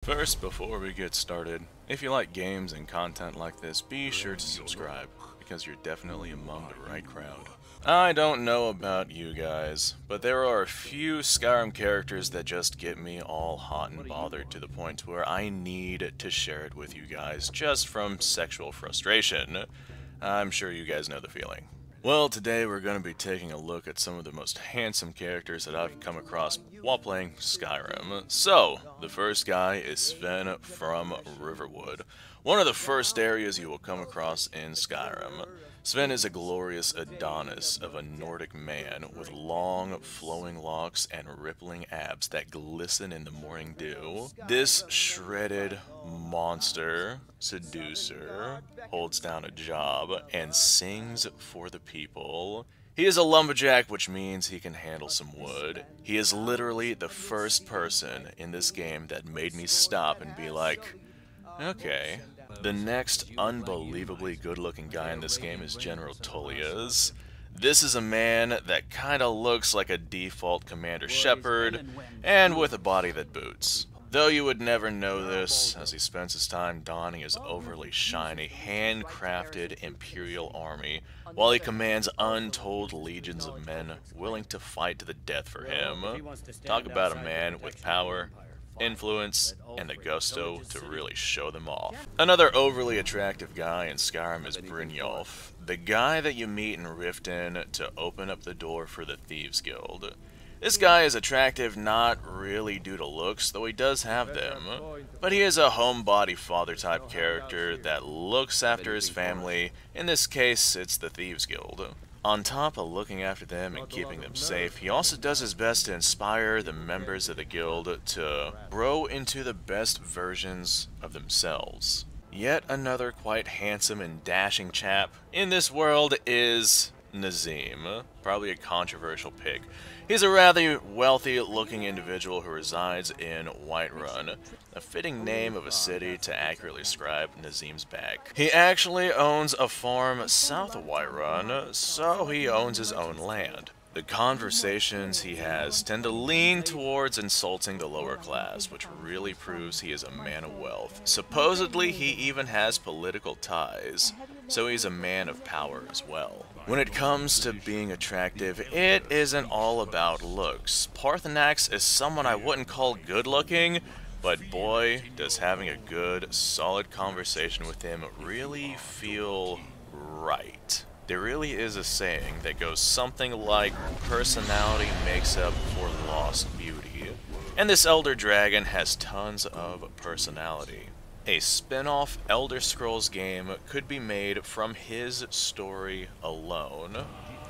First, before we get started, if you like games and content like this, be sure to subscribe, because you're definitely among the right crowd. I don't know about you guys, but there are a few Skyrim characters that just get me all hot and bothered to the point where I need to share it with you guys just from sexual frustration. I'm sure you guys know the feeling. Well, today we're going to be taking a look at some of the most handsome characters that I've come across while playing Skyrim. So, the first guy is Sven from Riverwood, one of the first areas you will come across in Skyrim. Sven is a glorious Adonis of a Nordic man with long, flowing locks and rippling abs that glisten in the morning dew. This shredded monster seducer holds down a job and sings for the people. He is a lumberjack, which means he can handle some wood. He is literally the first person in this game that made me stop and be like, okay. The next unbelievably good-looking guy in this game is General Tullius. This is a man that kinda looks like a default Commander Shepard, and with a body that boots. Though you would never know this, as he spends his time donning his overly shiny, handcrafted Imperial army, while he commands untold legions of men willing to fight to the death for him. Talk about a man with power, influence, and the gusto to really show them off. Another overly attractive guy in Skyrim is Brignol, the guy that you meet in Riften to open up the door for the Thieves Guild. This guy is attractive not really due to looks, though he does have them, but he is a homebody father type character that looks after his family. In this case, it's the Thieves Guild. On top of looking after them and keeping them safe, he also does his best to inspire the members of the guild to grow into the best versions of themselves. Yet another quite handsome and dashing chap in this world is Nazim, probably a controversial pick. He's a rather wealthy-looking individual who resides in Whiterun, a fitting name of a city to accurately describe Nazim's back. He actually owns a farm south of Whiterun, so he owns his own land. The conversations he has tend to lean towards insulting the lower class, which really proves he is a man of wealth. Supposedly, he even has political ties, so he's a man of power as well. When it comes to being attractive, it isn't all about looks. Parthenax is someone I wouldn't call good-looking, but boy, does having a good, solid conversation with him really feel right. There really is a saying that goes something like, personality makes up for lost beauty. And this Elder Dragon has tons of personality. A spin-off Elder Scrolls game could be made from his story alone.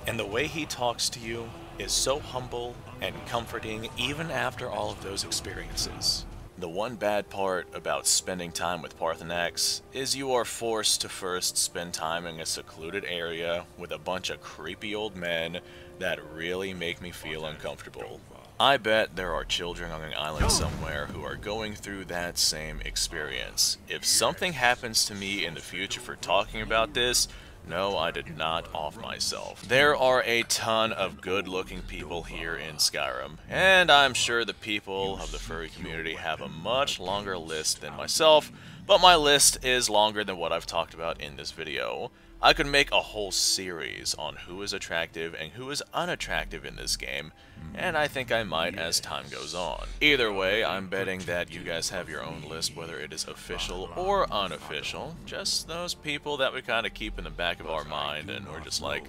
And the way he talks to you is so humble and comforting even after all of those experiences. The one bad part about spending time with Parthenax is you are forced to first spend time in a secluded area with a bunch of creepy old men that really make me feel uncomfortable. I bet there are children on an island somewhere who are going through that same experience. If something happens to me in the future for talking about this, no, I did not off myself. There are a ton of good-looking people here in Skyrim, and I'm sure the people of the furry community have a much longer list than myself, but my list is longer than what I've talked about in this video. I could make a whole series on who is attractive and who is unattractive in this game, and I think I might as time goes on. Either way, I'm betting that you guys have your own list, whether it is official or unofficial. Just those people that we kind of keep in the back of our mind, and we're just like,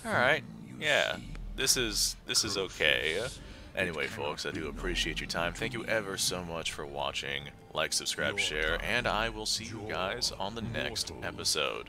alright, yeah, this is okay. Anyway, folks, I do appreciate your time. Thank you ever so much for watching. Like, subscribe, share, and I will see you guys on the next episode.